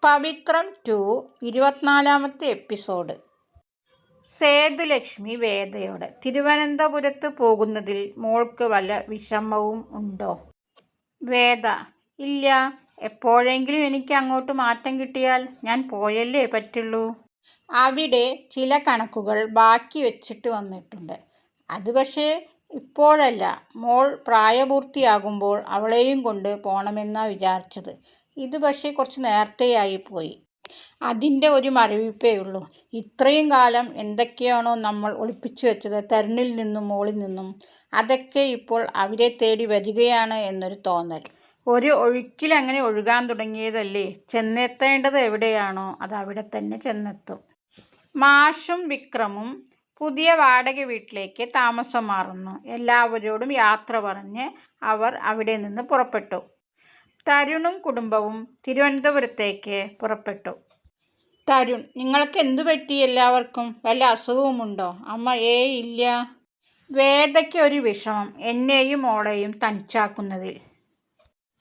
പവിത്രം 2 24-ാമത്തെ episode. Sethulakshmi വേദയോട്, തിരുവനന്തപുരത്ത് പോകുന്നതിൽ മോൾക്ക് വല്ല വിഷമവും ഉണ്ടോ? വേദ: ഇല്ല, എപ്പോഴെങ്കിലും എനിക്ക് അങ്ങോട്ട് മാറ്റം കിട്ടിയാൽ ഞാൻ പോയല്ലേ പറ്റുള്ളൂ. അവിടെ ചില കണക്കുകൾ ബാക്കി വെച്ചിട്ട് വന്നിട്ടുണ്ട്. അത് പക്ഷേ ഇപ്പോഴല്ല, മോൾ പ്രായപൂർത്തിയാകുമ്പോൾ അവളെയും കൊണ്ട് പോണമെന്നാ വിചാരിച്ചത്. ഇത് പക്ഷേ കുറച്ച് നേരത്തെയായിപ്പോയി. അതിൻ്റെ ഒരു മരവിപ്പേ ഉള്ളൂ. ഇത്രയും കാലം എന്തൊക്കെയാണോ നമ്മൾ ഒളിപ്പിച്ചു വെച്ചത് തരുണിൽ നിന്നും മോളിൽ നിന്നും, അതൊക്കെ ഇപ്പോൾ അവരെ തേടി വരികയാണ് എന്നൊരു തോന്നൽ. ഒരു ഒഴുക്കിലങ്ങനെ ഒഴുകാൻ തുടങ്ങിയതല്ലേ. ചെന്നെത്തേണ്ടത് എവിടെയാണോ അത് അവിടെ തന്നെ ചെന്നെത്തും. മാഷും വിക്രമും പുതിയ വാടക വീട്ടിലേക്ക് താമസം മാറുന്നു. എല്ലാവരോടും യാത്ര പറഞ്ഞ് അവർ അവിടെ നിന്ന് പുറപ്പെട്ടു. തരുണും കുടുംബവും തിരുവനന്തപുരത്തേക്ക് പുറപ്പെട്ടു. തരുൺ: നിങ്ങൾക്ക് എന്തു പറ്റി? എല്ലാവർക്കും വല്ല അസുഖവുമുണ്ടോ? അമ്മ: ഇല്ല. വേദയ്ക്ക് ഒരു വിഷമം, എന്നെയും മോളെയും തനിച്ചാക്കുന്നതിൽ.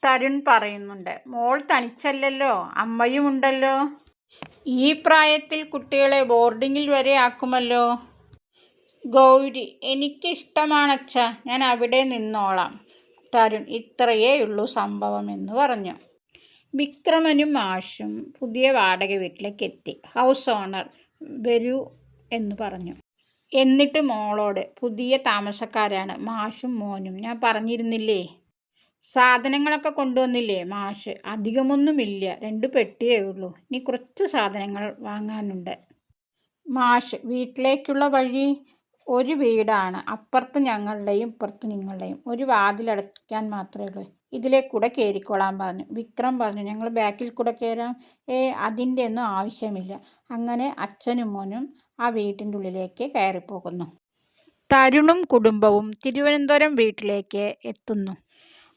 തരുൺ പറയുന്നുണ്ട്: മോൾ തനിച്ചല്ലല്ലോ, അമ്മയും ഉണ്ടല്ലോ. ഈ പ്രായത്തിൽ കുട്ടികളെ ബോർഡിങ്ങിൽ വരെ ആക്കുമല്ലോ. ഗൗരി: എനിക്കിഷ്ടമാണച്ഛ, ഞാൻ അവിടെ നിന്നോളാം. തരുൺ: ഇത്രയേ ഉള്ളൂ സംഭവം എന്ന് പറഞ്ഞു. വിക്രമനും മാഷും പുതിയ വാടക വീട്ടിലേക്ക് എത്തി. ഹൗസ് ഓണർ വരൂ എന്ന് പറഞ്ഞു. എന്നിട്ട് മോളോട്: പുതിയ താമസക്കാരാണ് മാഷും മോനും, ഞാൻ പറഞ്ഞിരുന്നില്ലേ. സാധനങ്ങളൊക്കെ കൊണ്ടുവന്നില്ലേ? മാഷ്: അധികമൊന്നുമില്ല, 2 പെട്ടിയേ ഉള്ളൂ, ഇനി കുറച്ച് സാധനങ്ങൾ വാങ്ങാനുണ്ട്. മാഷ്: വീട്ടിലേക്കുള്ള വഴി? ഒരു വീടാണ്, അപ്പുറത്ത് ഞങ്ങളുടെയും ഇപ്പുറത്ത് നിങ്ങളുടെയും. ഒരു വാതിലടയ്ക്കാൻ മാത്രമേ ഉള്ളൂ, ഇതിലെ കൂടെ കയറിക്കോളാൻ പറഞ്ഞു. വിക്രം പറഞ്ഞു: ഞങ്ങൾ ബാക്കിൽ കൂടെ കയറാം. അതിൻ്റെ ഒന്നും ആവശ്യമില്ല. അങ്ങനെ അച്ഛനും മോനും ആ വീട്ടിൻ്റെ ഉള്ളിലേക്ക് കയറിപ്പോകുന്നു. തരുണും കുടുംബവും തിരുവനന്തപുരം വീട്ടിലേക്ക് എത്തുന്നു.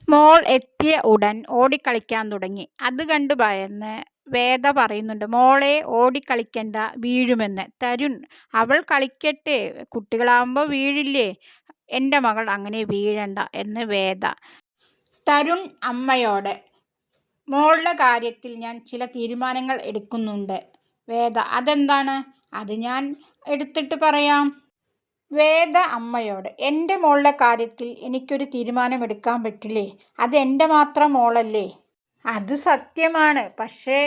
മോൾ എത്തിയ ഉടൻ ഓടിക്കളിക്കാൻ തുടങ്ങി. അത് കണ്ട് ഭയന്ന് വേദ പറയുന്നുണ്ട്: മോളെ ഓടിക്കളിക്കണ്ട, വീഴുമെന്ന്. തരുൺ: അവൾ കളിക്കട്ടെ, കുട്ടികളാകുമ്പോൾ വീഴില്ലേ. എൻ്റെ മകൾ അങ്ങനെ വീഴണ്ട എന്ന് വേദ. തരുൺ അമ്മയോട്: മോളുടെ കാര്യത്തിൽ ഞാൻ ചില തീരുമാനങ്ങൾ എടുക്കുന്നുണ്ട്. വേദ: അതെന്താണ്? അത് ഞാൻ എടുത്തിട്ട് പറയാം. വേദ അമ്മയോട്: എൻ്റെ മോളുടെ കാര്യത്തിൽ എനിക്കൊരു തീരുമാനമെടുക്കാൻ പറ്റില്ലേ? അത് എൻ്റെ മാത്രം മോളല്ലേ. അത് സത്യമാണ്, പക്ഷേ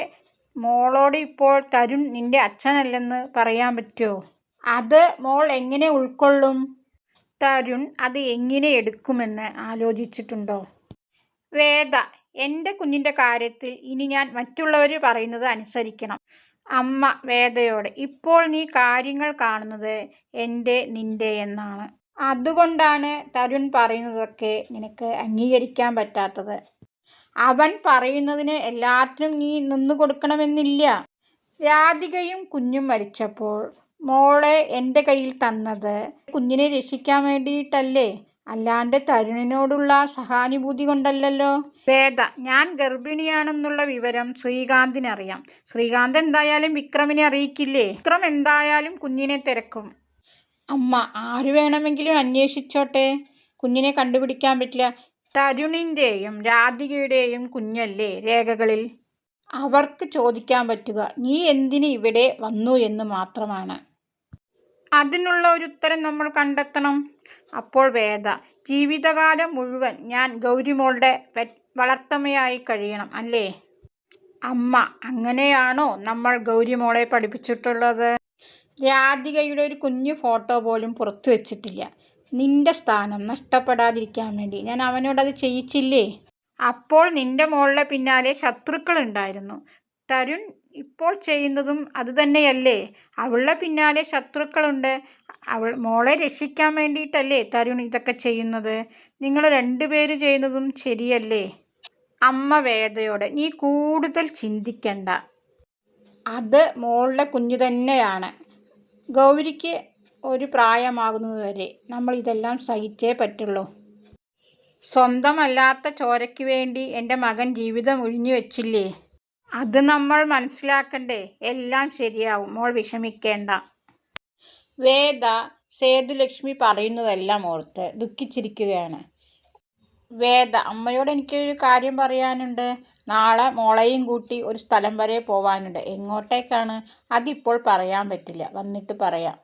മോളോട് ഇപ്പോൾ തരുൺ നിൻ്റെ അച്ഛനല്ലെന്ന് പറയാൻ പറ്റുമോ? അത് മോൾ എങ്ങനെ ഉൾക്കൊള്ളും? തരുൺ അത് എങ്ങനെ എടുക്കുമെന്ന് ആലോചിച്ചിട്ടുണ്ടോ? വേദ: എൻ്റെ കുഞ്ഞിൻ്റെ കാര്യത്തിൽ ഇനി ഞാൻ മറ്റുള്ളവർ പറയുന്നത് അനുസരിക്കണം. അമ്മ വേദയോട്: ഇപ്പോൾ നീ കാര്യങ്ങൾ കാണുന്നത് എൻ്റെ നിൻ്റെ എന്നാണ്. അതുകൊണ്ടാണ് തരുൺ പറയുന്നതൊക്കെ നിനക്ക് അംഗീകരിക്കാൻ പറ്റാത്തത്. അവൻ പറയുന്നതിന് എല്ലാത്തിനും നീ നിന്നു കൊടുക്കണമെന്നില്ല. രാധികയും കുഞ്ഞും മരിച്ചപ്പോൾ മോളെ എൻ്റെ കയ്യിൽ തന്നത് കുഞ്ഞിനെ രക്ഷിക്കാൻ വേണ്ടിയിട്ടല്ലേ, അല്ലാണ്ട് തരുണിനോടുള്ള സഹാനുഭൂതി കൊണ്ടല്ലല്ലോ. വേദ: ഞാൻ ഗർഭിണിയാണെന്നുള്ള വിവരം ശ്രീകാന്തിനറിയാം. ശ്രീകാന്ത് എന്തായാലും വിക്രമിനെ അറിയിക്കില്ലേ. വിക്രം എന്തായാലും കുഞ്ഞിനെ തിരക്കും. അമ്മ: ആര് വേണമെങ്കിലും അന്വേഷിച്ചോട്ടെ, കുഞ്ഞിനെ കണ്ടുപിടിക്കാൻ പറ്റില്ല. തരുണിൻ്റെയും രാധികയുടെയും കുഞ്ഞല്ലേ രേഖകളിൽ. അവർക്ക് ചോദിക്കാൻ പറ്റുക നീ എന്തിന് ഇവിടെ വന്നു എന്ന് മാത്രമാണ്. അതിനുള്ള ഒരു ഉത്തരം നമ്മൾ കണ്ടെത്തണം. അപ്പോൾ വേദ: ജീവിതകാലം മുഴുവൻ ഞാൻ ഗൗരിമോളുടെ വളർത്തമ്മയായി കഴിയണം അല്ലേ? അമ്മ: അങ്ങനെയാണോ നമ്മൾ ഗൗരിമോളെ പഠിപ്പിച്ചിട്ടുള്ളത്? രാധികയുടെ ഒരു കുഞ്ഞു ഫോട്ടോ പോലും പുറത്തു വെച്ചിട്ടില്ല. നിന്റെ സ്ഥാനം നഷ്ടപ്പെടാതിരിക്കാൻ വേണ്ടി ഞാൻ അവനോടത് ചെയ്യിച്ചില്ലേ. അപ്പോൾ നിന്റെ മോളുടെ പിന്നാലെ ശത്രുക്കളുണ്ടായിരുന്നു. തരുൺ ഇപ്പോൾ ചെയ്യുന്നതും അതുതന്നെയല്ലേ. അവളുടെ പിന്നാലെ ശത്രുക്കളുണ്ട്. മോളെ രക്ഷിക്കാൻ വേണ്ടിയിട്ടല്ലേ തരുൺ ഇതൊക്കെ ചെയ്യുന്നത്. നിങ്ങൾ 2 പേര് ചെയ്യുന്നതും ശരിയല്ലേ. അമ്മ വേദയോട്: നീ കൂടുതൽ ചിന്തിക്കണ്ട, അത് മോളുടെ കുഞ്ഞു തന്നെയാണ്. ഗൗരിക്ക് ഒരു പ്രായമാകുന്നതുവരെ നമ്മൾ ഇതെല്ലാം സഹിച്ചേ പറ്റുള്ളൂ. സ്വന്തമല്ലാത്ത ചോരയ്ക്ക് വേണ്ടി എൻ്റെ മകൻ ജീവിതം ഒഴിഞ്ഞു വെച്ചില്ലേ. അത് നമ്മൾ മനസ്സിലാക്കണ്ടേ. എല്ലാം ശരിയാവും, മോൾ വിഷമിക്കേണ്ട. വേദ സേതുലക്ഷ്മി പറയുന്നതെല്ലാം ഓർത്ത് ദുഃഖിച്ചിരിക്കുകയാണ്. വേദ, അമ്മയോട് എനിക്കൊരു കാര്യം പറയാനുണ്ട്. നാളെ മോളെയും കൂട്ടി ഒരു സ്ഥലം വരെ പോവാനുണ്ട്. എങ്ങോട്ടേക്കാണ്? അതിപ്പോൾ പറയാൻ പറ്റില്ല, വന്നിട്ട് പറയാം.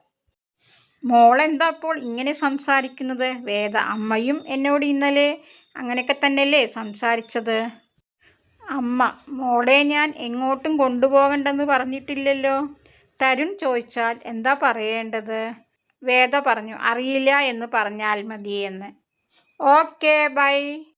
മോളെന്താ അപ്പോൾ ഇങ്ങനെ സംസാരിക്കുന്നത്? വേദ, അമ്മയും എന്നോട് ഇന്നലെ അങ്ങനെയൊക്കെ തന്നെയല്ലേ സംസാരിച്ചത്? അമ്മ, മോളെ ഞാൻ എങ്ങോട്ടും കൊണ്ടുപോകണ്ടെന്ന് പറഞ്ഞിട്ടില്ലല്ലോ. തരുൺ ചോദിച്ചാൽ എന്താ പറയേണ്ടത്? വേദ പറഞ്ഞു, അറിയില്ല എന്ന് പറഞ്ഞാൽ മതിയെന്ന്. Okay, by.